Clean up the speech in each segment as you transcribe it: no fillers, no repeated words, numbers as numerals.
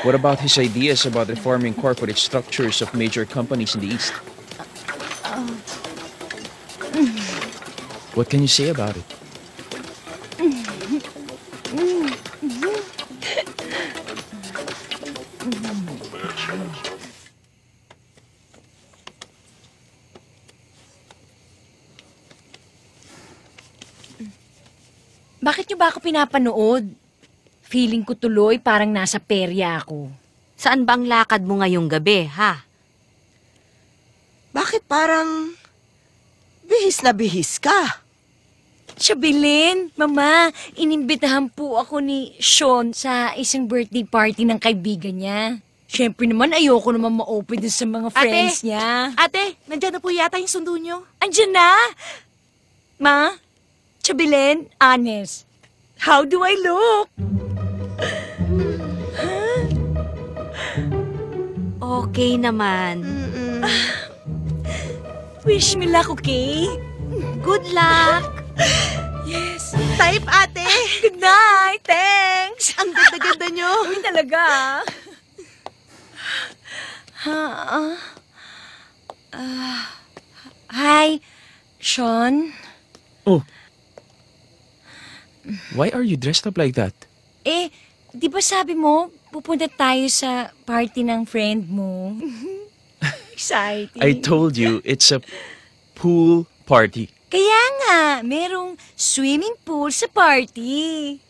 What about his ideas about reforming corporate structures of major companies in the East? What can you say about it? Bakit niyo ba ako pinapanood? Feeling ko tuloy parang nasa perya ako. Saan ba ang lakad mo ngayong gabi, ha? Bakit parang bihis na bihis ka? Siya, Mama, inimbitahan po ako ni Sean sa isang birthday party ng kaibigan niya. Siyempre naman, ayoko naman ma-open din sa mga friends niya. Ate, nandyan na po yata yung sundo nyo. Andiyan na? Ma? Siya, honest. How do I look? Okay naman. Wish me luck, okay? Good luck! Yes. Type, ate! Good night! Thanks! Ang ganda-ganda nyo. Uy, talaga. Hi, Sean. Oh. Why are you dressed up like that? Di ba sabi mo, pupunta tayo sa party ng friend mo? Exciting. I told you, it's a pool party. Kaya nga, merong swimming pool sa party.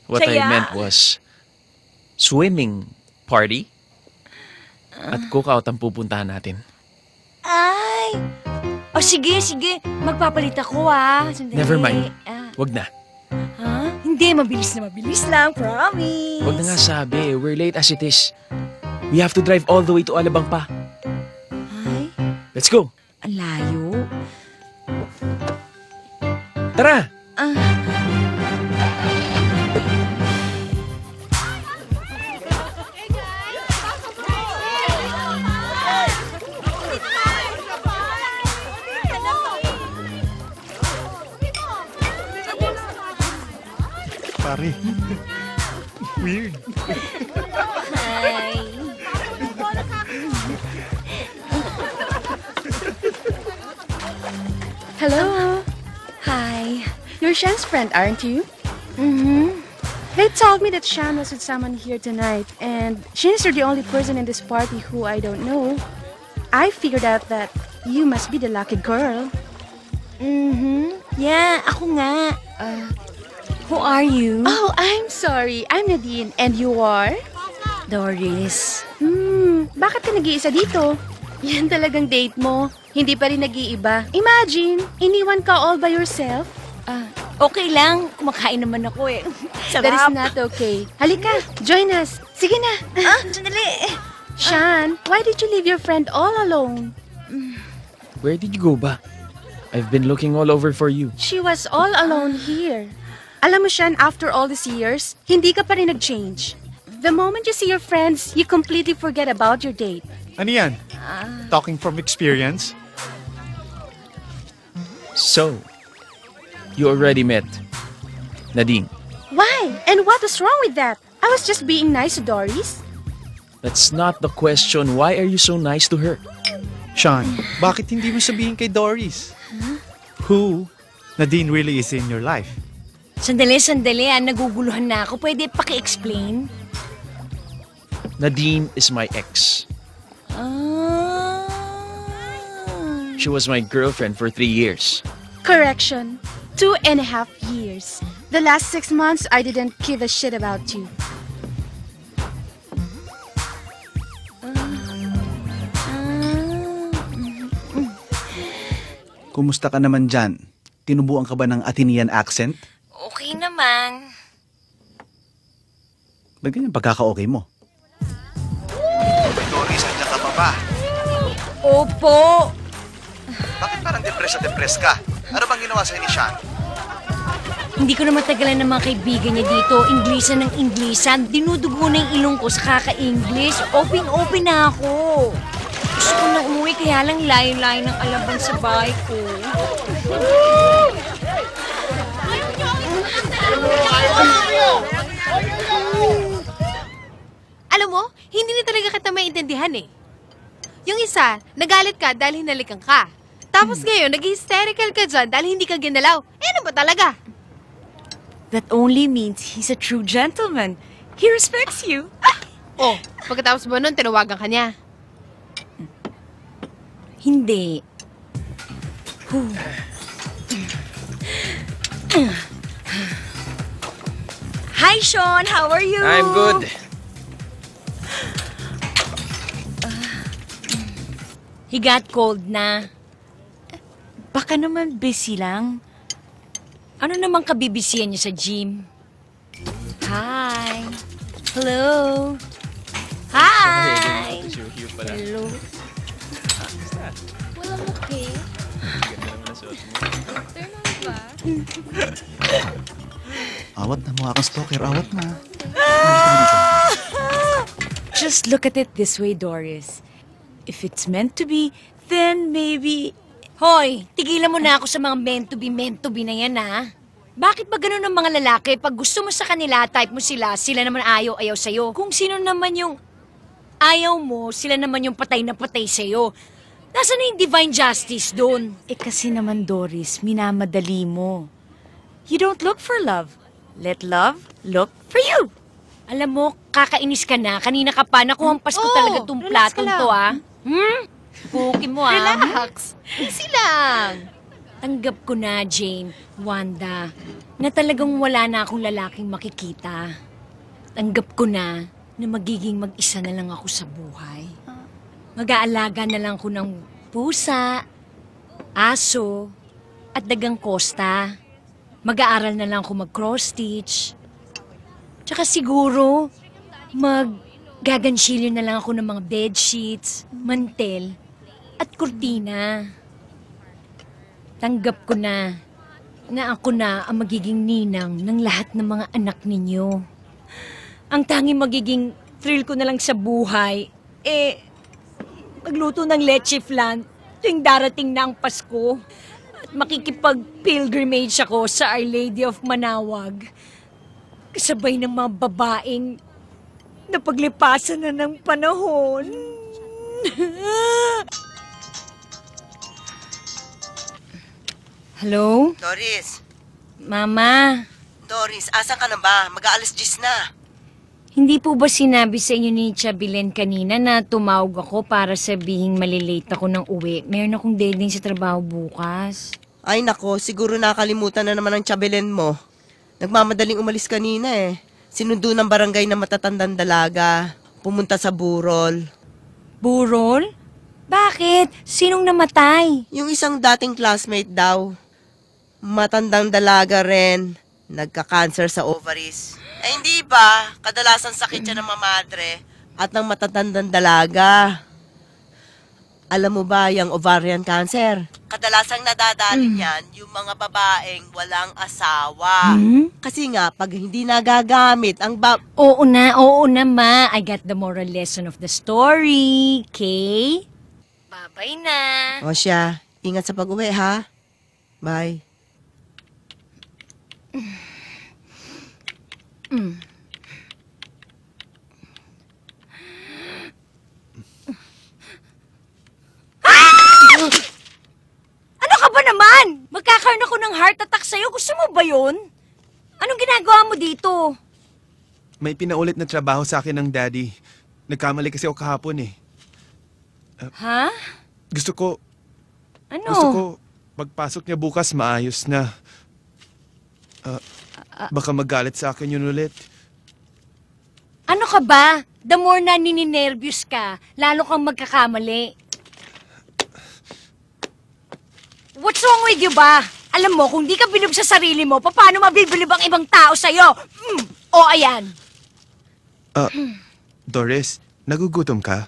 What I Kaya- meant was, swimming party? At cookout ang pupuntahan natin. Ay! O sige. Magpapalit ako, Sandali. Never mind. Wag na. Ha? Hindi, mabilis lang, promise. Wag na nga sabi, we're late as it is. We have to drive all the way to Alabang pa. Ay, Let's go. ang layo. Tara! Pare. Weird. Hi. Hello. Hi. You're Shan's friend, aren't you? Mm-hmm. They told me that Shan was with someone here tonight, and since you're the only person in this party who I don't know, I figured out that you must be the lucky girl. Mm-hmm. Yeah, ako nga. Who are you? Oh, I'm sorry. I'm Nadine, and you are? Doris. Bakit ka nag-iisa dito? Yan talagang date mo. Hindi pa rin nag-iiba. Imagine, iniwan ka all by yourself. Okay lang. Kumakain naman ako eh. Sarap. That is not okay. Halika, join us. Sige na. Sandali. Shan, why did you leave your friend all alone? Where did you go ba? I've been looking all over for you. She was all alone here. Alam mo, Shan, after all these years, hindi ka pa rin nag-change. The moment you see your friends, you completely forget about your date. Ano yan? Talking from experience? So, you already met Nadine. Why? And what is wrong with that? I was just being nice to Doris. That's not the question. Why are you so nice to her? Sean, bakit hindi mo sabihin kay Doris? Who Nadine really is in your life? Sandali. Naguguluhan na ako. Pwede paki-explain? Nadine is my ex. She was my girlfriend for 3 years. Correction. 2.5 years. The last 6 months, I didn't give a shit about you. Kumusta ka naman dyan? Tinubuan ka ba ng Athenian accent? Okay naman. Ba't ganyan pagkaka-okay mo? Doris, nandiyan ka pa ba? Opo. Bakit parang depressed ka? Ano bang ginawa sa'yo ni Sean? Hindi ko na matagalan ng mga kaibigan niya dito. Inglisan ng Inglisan. Dinudugo na yung ilong ko sa kaka-English. Open na ako. Gusto ko na umuwi kaya lang layo-layo ng Alabang sa bahay ko. nagkaintindihan eh. Yung isa, nagalit ka dahil hinalikan ka. Tapos ngayon, nag-hysterical ka dyan dahil hindi ka ginalaw. Eh, ano ba talaga? That only means he's a true gentleman. He respects you. Oh, pagkatapos ba nun, tinawagan ka niya? Hindi. Hi, Sean. How are you? I'm good. He got cold na. Baka naman busy lang. Ano naman kabibisiyan niya sa gym? Hi. Hello. Hi. Hello. Walang okay. Awat na, mukha kang stalker. Awat na. Just look at it this way, Doris. If it's meant to be, then maybe... Hoy, tigilan mo na ako sa mga meant to be na yan, ha? Bakit ba ganun ang mga lalaki? Pag gusto mo sa kanila, type mo sila, sila naman ayaw sa'yo. Kung sino naman yung ayaw mo, sila naman yung patay na patay sa'yo. Nasaan na yung divine justice doon? Eh kasi naman, Doris, minamadali mo. You don't look for love. Let love look for you. Alam mo, kakainis ka na. Kanina ka pa, nakuhampas ko talaga tong relax ka platong lang. to, ha? Pukin mo, ha? Relax. Easy lang. Tanggap ko na, Jane, Wanda, na talagang wala na akong lalaking makikita. Tanggap ko na magiging mag-isa na lang ako sa buhay. Mag-aalaga na lang ko ng pusa, aso, at dagang kosta. Mag-aaral na lang ako mag-cross-stitch. Tsaka siguro, mag-gagansilyo na lang ako ng mga bedsheets, mantel, at kurtina. Tanggap ko na ako na ang magiging ninang ng lahat ng mga anak ninyo. Ang tanging magiging thrill ko na lang sa buhay, magluto ng leche flan tuwing darating na ang Pasko. At makikipag-pilgrimage ako sa Our Lady of Manawag. Kasabay ng mga babaeng na paglipasan na ng panahon. Hello? Doris, Mama, Doris, asan ka na ba? Mag-aalas 10 na. hindi po ba sinabi sa inyo ni Chabelen kanina na tumawag ako para sabihing malilate ako ng uwi? Meron akong deadline sa trabaho bukas. Ay nako, siguro nakalimutan na naman ang Chabelen mo. Nagmamadaling umalis kanina eh. Sinundo ng barangay na matatandang dalaga. Pumunta sa burol. Burol? Bakit? Sinong namatay? Yung isang dating classmate daw. Matandang dalaga rin. Nagka-cancer sa ovaries. Eh hindi ba? Kadalasan sakit siya ng mamadre at ng matatandang dalaga. Alam mo ba yung ovarian cancer? Kadalasang nadadali niyan yung mga babaeng walang asawa. Kasi nga, pag hindi nagagamit ang Oo na, ma. I got the moral lesson of the story. Okay? Bye-bye na. O siya, ingat sa pag-uwi ha. Bye. Ano ka ba naman? Magkakaroon ako ng heart attack sa'yo. Gusto mo ba yun? Anong ginagawa mo dito? May pinaulit na trabaho sa akin ng daddy. Nagkamali kasi ako kahapon eh. Ha? Gusto ko Ano? pagpasok niya bukas maayos na. Baka magalit sa akin yun ulit. Ano ka ba? The more na nininervyos ka, lalo kang magkakamali. What's wrong with you ba? Alam mo, kung di ka bilib sa sarili mo, paano mabibilib ang ibang tao sa'yo? O ayan. Doris, nagugutom ka?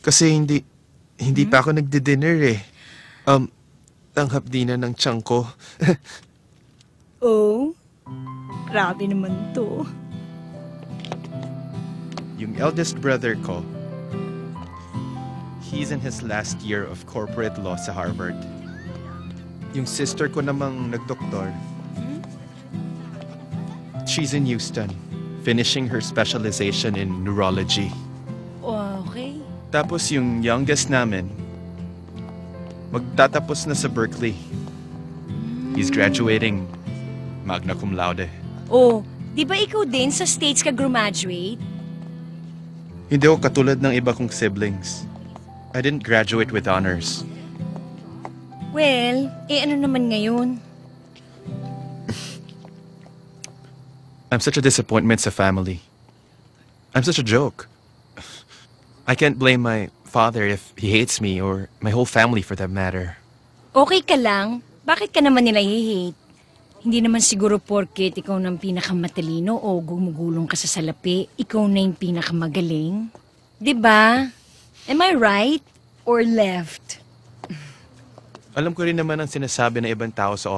Kasi hindi pa ako nagdi-dinner eh. Tanghap di na ng tiyan ko. Oh? Grabe naman to. Yung eldest brother ko, he's in his last year of corporate law sa Harvard. Yung sister ko namang nagdoktor, she's in Houston, finishing her specialization in neurology. Okay. Tapos yung youngest namin, magtatapos na sa Berkeley. He's graduating magna cum laude. Oh, di ba ikaw din sa States ka graduate? Hindi ako katulad ng iba kong siblings. I didn't graduate with honors. Well, ano naman ngayon? I'm such a disappointment sa family. I'm such a joke. I can't blame my father if he hates me or my whole family for that matter. Okay ka lang? Bakit ka naman nila hate? Hindi naman siguro porket ikaw ng pinakamatalino o gumugulong ka sa salapi, ikaw na yung pinakamagaling. 'Di ba? Am I right or left? Alam ko rin naman ang sinasabi ng ibang tao sa